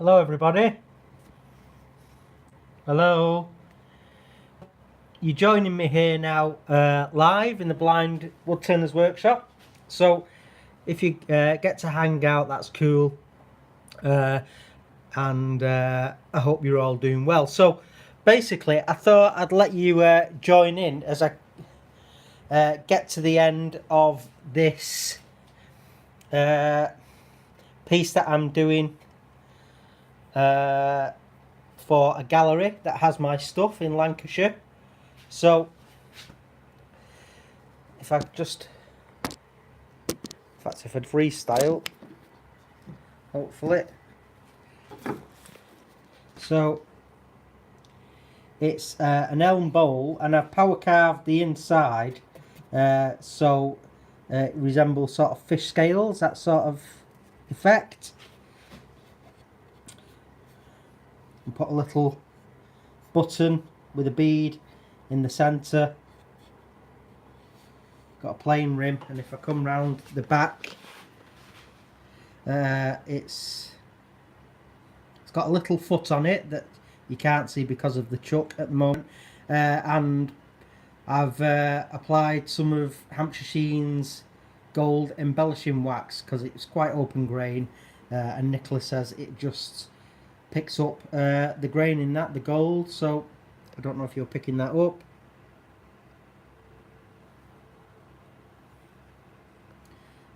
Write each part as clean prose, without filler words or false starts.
Hello everybody. Hello. You're joining me here now live in the Blind Woodturner's workshop. So if you get to hang out, that's cool. And I hope you're all doing well. So basically I thought I'd let you join in as I get to the end of this piece that I'm doing for a gallery that has my stuff in Lancashire. So if I'd freestyle, hopefully. So it's an elm bowl, and I've power carved the inside so it resembles sort of fish scales, that sort of effect. And put a little button with a bead in the centre. Got a plain rim, and if I come round the back, it's got a little foot on it that you can't see because of the chuck at the moment, and I've applied some of Hampshire Sheen's gold embellishing wax because it's quite open grain, and Nicola says it just picks up the grain in that, the gold. So I don't know if you're picking that up.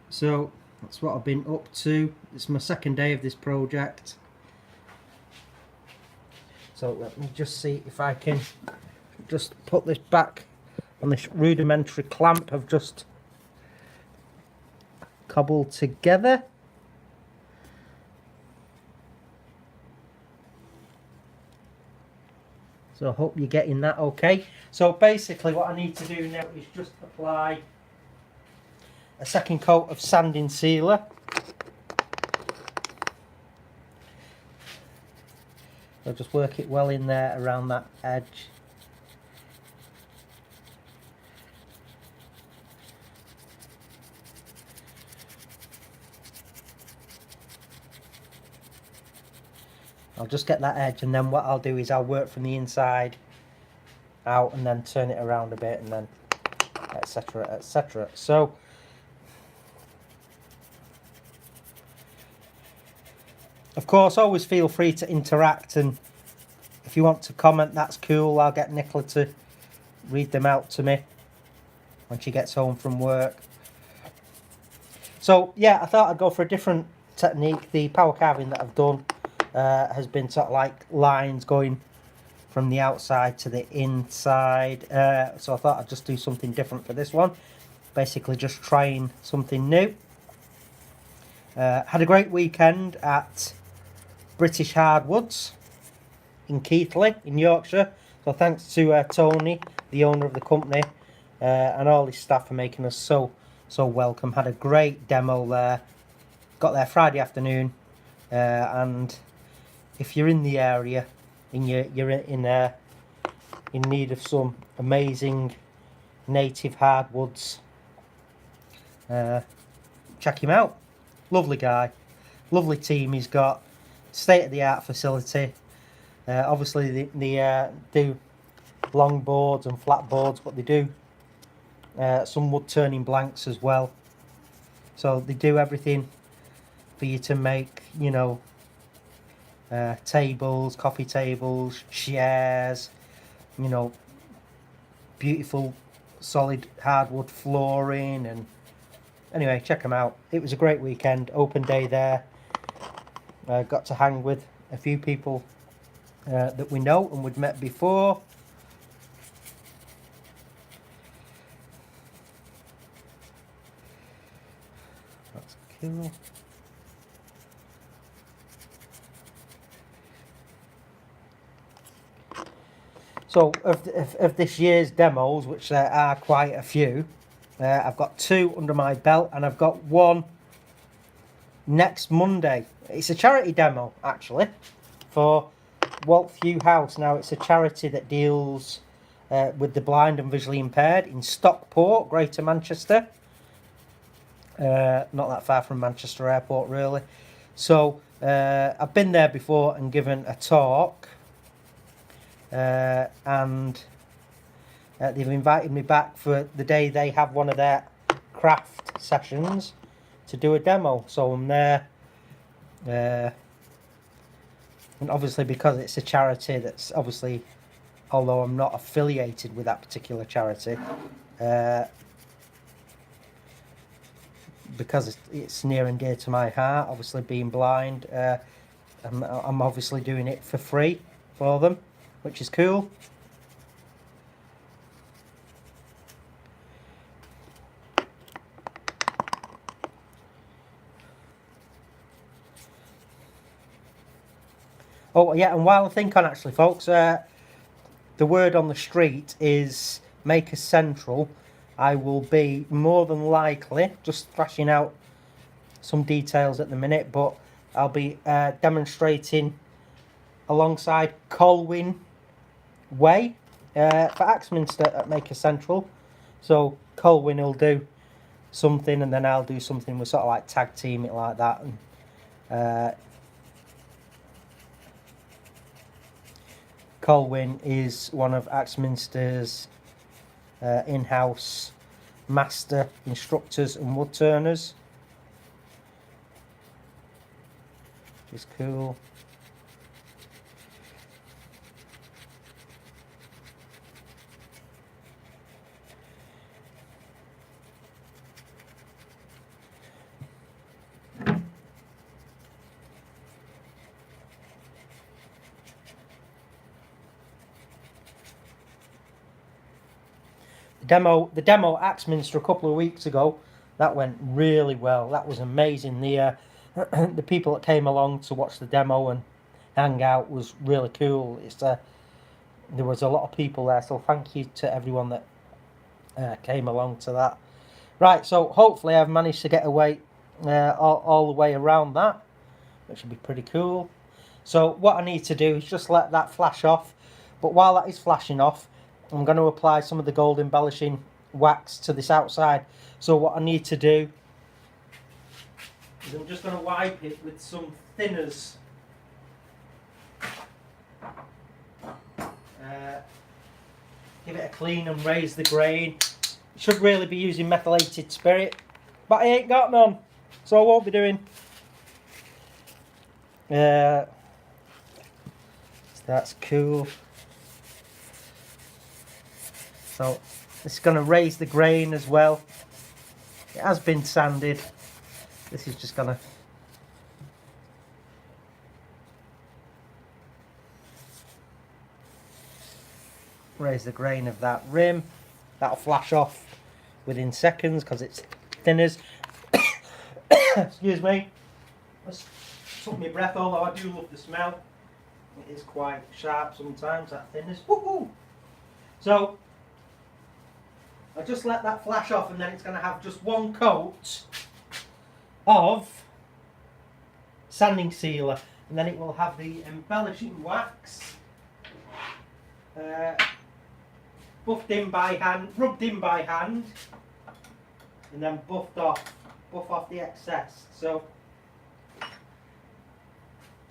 So that's what I've been up to. It's my second day of this project. So let me just see if I can just put this back on this rudimentary clamp I've just cobbled together. So I hope you're getting that okay. So basically what I need to do now is just apply a second coat of sanding sealer. So just work it well in there around that edge. I'll just get that edge, and then what I'll do is I'll work from the inside out and then turn it around a bit, and then etc, etc. So of course always feel free to interact, and if you want to comment, that's cool. I'll get Nicola to read them out to me when she gets home from work. So yeah, I thought I'd go for a different technique. The power carving that I've done has been sort of like lines going from the outside to the inside, so I thought I'd just do something different for this one, basically just trying something new. Had a great weekend at British Hardwoods in Keighley in Yorkshire, so thanks to Tony, the owner of the company, and all his staff for making us so welcome. Had a great demo there, got there Friday afternoon, and if you're in the area and you're in need of some amazing native hardwoods, check him out. Lovely guy, lovely team he's got, state-of-the-art facility. Obviously they do long boards and flat boards, but they do some wood turning blanks as well. So they do everything for you to make, you know, tables, coffee tables, chairs, you know, beautiful solid hardwood flooring. And anyway, check them out. It was a great weekend, open day there. Got to hang with a few people that we know and we'd met before. That's cool. So of this year's demos, which there are quite a few, I've got 2 under my belt, and I've got 1 next Monday. It's a charity demo actually for Walthview House. Now it's a charity that deals with the blind and visually impaired in Stockport, Greater Manchester. Not that far from Manchester Airport really. So I've been there before and given a talk, and they've invited me back for the day they have one of their craft sessions to do a demo. So I'm there, and obviously because it's a charity that's obviously, although I'm not affiliated with that particular charity, because it's near and dear to my heart, obviously being blind, I'm obviously doing it for free for them, which is cool. Oh yeah, and while I think on actually, folks, the word on the street is make us central. I will be more than likely, just thrashing out some details at the minute, but I'll be demonstrating alongside Colwyn Way for Axminster at Maker Central. So Colwyn will do something and then I'll do something. We'll sort of like tag team it like that. And Colwyn is one of Axminster's in-house master instructors and woodturners, which is cool. The demo at Axminster a couple of weeks ago, that went really well. That was amazing. The the people that came along to watch the demo and hang out was really cool. There was a lot of people there, so thank you to everyone that came along to that. Right, so hopefully I've managed to get away all the way around that, which should be pretty cool. So what I need to do is just let that flash off, but while that is flashing off, I'm going to apply some of the gold embellishing wax to this outside. So what I need to do is I'm just going to wipe it with some thinners. Give it a clean and raise the grain. Should really be using methylated spirit, but I ain't got none, so I won't be doing. So that's cool. So it's going to raise the grain as well. It has been sanded. This is just going to raise the grain of that rim. That'll flash off within seconds because it's thinners. Excuse me. Just took my breath, although I do love the smell. It is quite sharp sometimes, that thinners. Woohoo! So I'll just let that flash off, and then it's going to have just one coat of sanding sealer, and then it will have the embellishing wax buffed in by hand, rubbed in by hand, and then buff off the excess. So,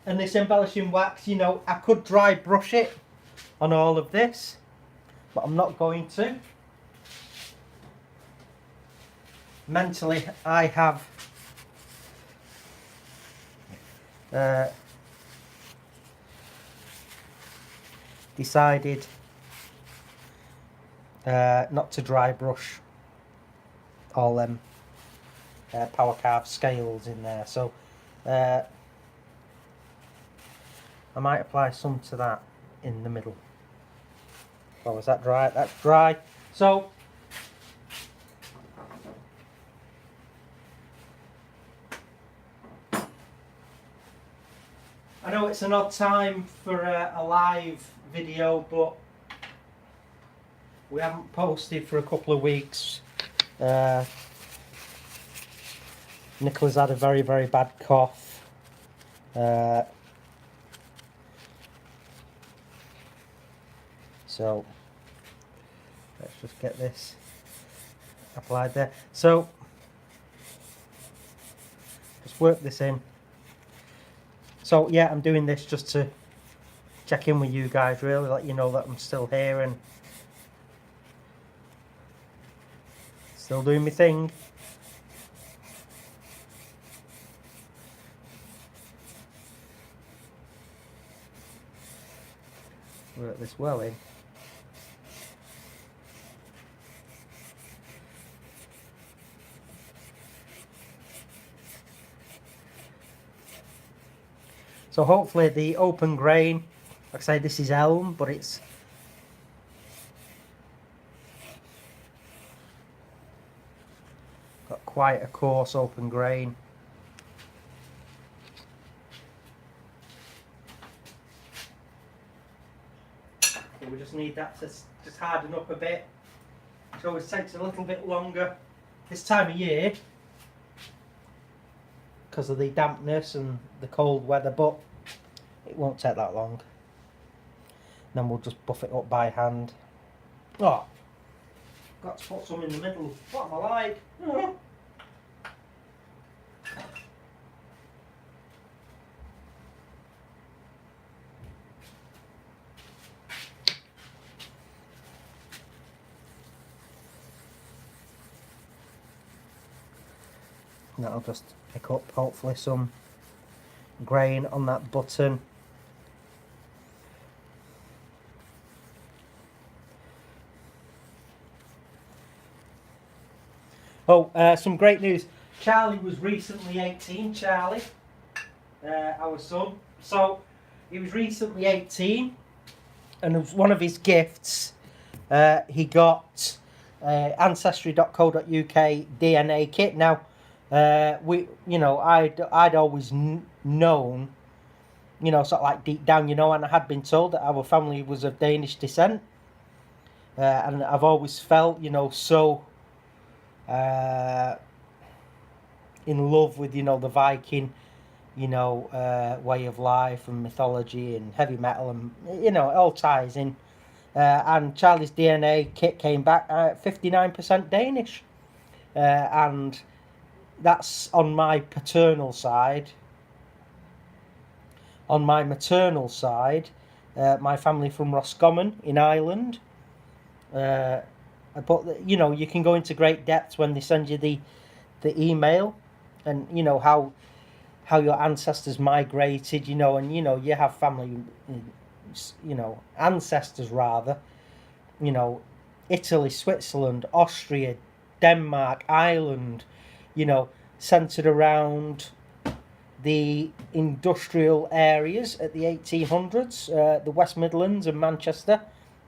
and this embellishing wax, you know, I could dry brush it on all of this, but I'm not going to. Mentally, I have decided not to dry brush all them power carved scales in there, so I might apply some to that in the middle. Oh, is that dry? That's dry. So I know it's an odd time for a live video, but we haven't posted for a couple of weeks. Nicola's had a very, very bad cough. So let's just get this applied there. So just work this in. So yeah, I'm doing this just to check in with you guys, really, let you know that I'm still here and still doing my thing. Work this well in. So hopefully the open grain, like I say, this is elm, but it's got quite a coarse open grain. So we just need that to just harden up a bit. It always takes a little bit longer this time of year because of the dampness and the cold weather, but it won't take that long. Then we'll just buff it up by hand. Oh, got to put some in the middle. What am I like? That'll just pick up hopefully some grain on that button. Oh, some great news. Charlie was recently 18, Charlie, our son. So, he was recently 18, and as one of his gifts, he got ancestry.co.uk DNA kit. Now, I'd always known, sort of like deep down, and I had been told that our family was of Danish descent, and I've always felt, so in love with, the Viking, way of life and mythology and heavy metal, and it all ties in. And Charlie's DNA kit came back 59% Danish, and that's on my paternal side. On my maternal side, my family from Roscommon in Ireland. But you can go into great depths when they send you the email, and how your ancestors migrated, and you have family, ancestors rather, Italy, Switzerland, Austria, Denmark, Ireland, centered around the industrial areas at the 1800s, the West Midlands and Manchester.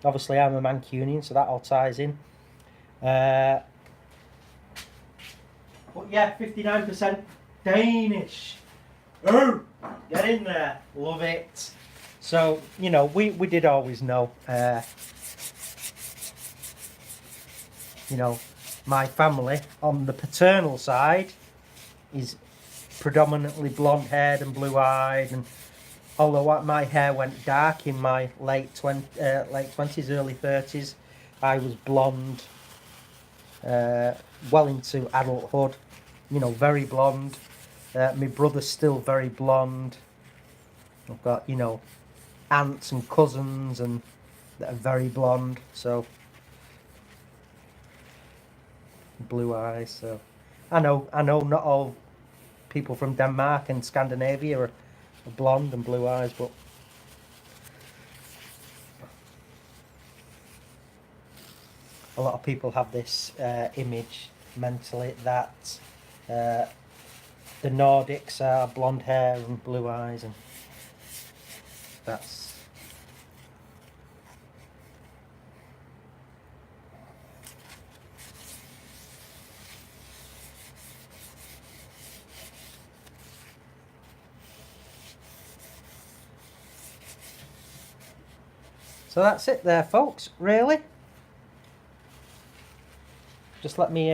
Obviously, I'm a Mancunian, so that all ties in. But yeah, 59% Danish. Oh, get in there. Love it. So, we did always know, my family on the paternal side is predominantly blonde-haired and blue-eyed, and although my hair went dark in my late 20s, early 30s, I was blonde well into adulthood, very blonde. My brother's still very blonde. I've got, aunts and cousins and that are very blonde, so blue eyes. So I know not all people from Denmark and Scandinavia are blonde and blue eyes, but a lot of people have this image mentally that the Nordics are blonde hair and blue eyes, and that's so that's it there, folks, really. Just let me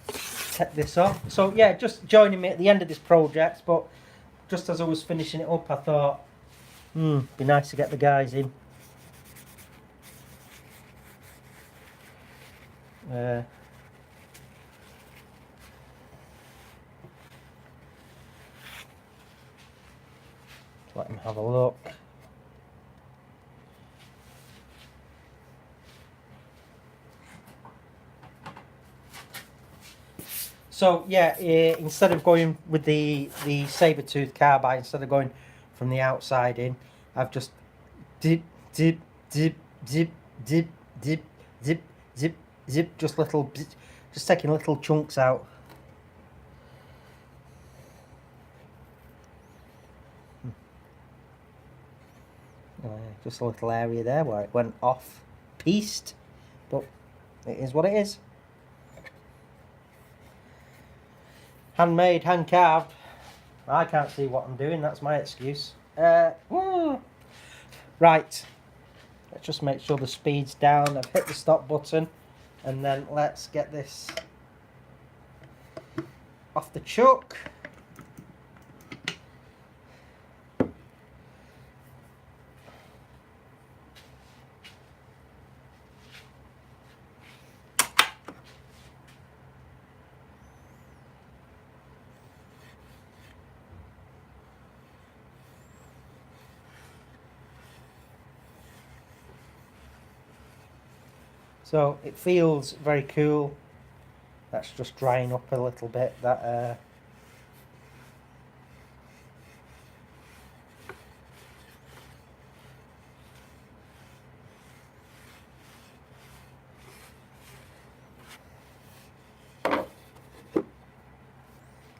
take this off. So yeah, just joining me at the end of this project, but just as I was finishing it up, I thought, be nice to get the guys in. Let him have a look. So yeah, instead of going with the saber-tooth carbide, instead of going from the outside in, I've just dip, dip, dip, dip, dip, dip, zip, zip, zip, just taking little chunks out. Just a little area there where it went off pieced, but it is what it is. Handmade, hand carved. I can't see what I'm doing, that's my excuse. Right, let's just make sure the speed's down. I've hit the stop button, and then let's get this off the chuck. So it feels very cool. That's just drying up a little bit. That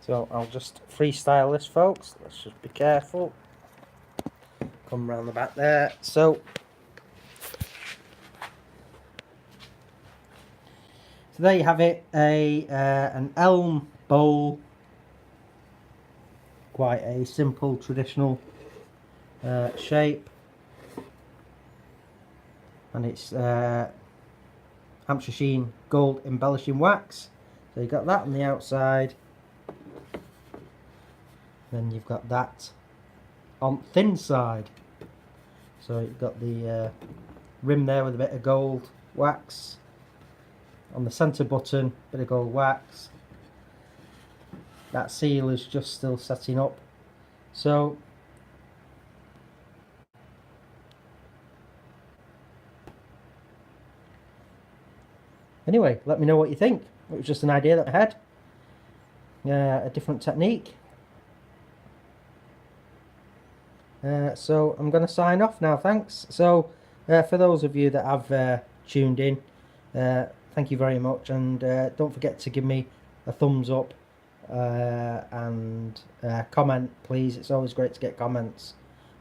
So I'll just freestyle this, folks. Let's just be careful. Come around the back there. So there you have it, an elm bowl. Quite a simple, traditional shape. And it's Hampshire Sheen gold embellishing wax. So you've got that on the outside. Then you've got that on thin side. So you've got the rim there with a bit of gold wax. On the centre button, bit of gold wax. That seal is just still setting up. So anyway, let me know what you think. It was just an idea that I had. A different technique. So I'm going to sign off now, thanks. So for those of you that have tuned in, thank you very much, and don't forget to give me a thumbs up and comment, please. It's always great to get comments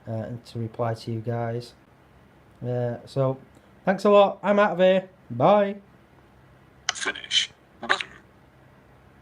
and to reply to you guys. So thanks a lot. I'm out of here. Bye. Finish button.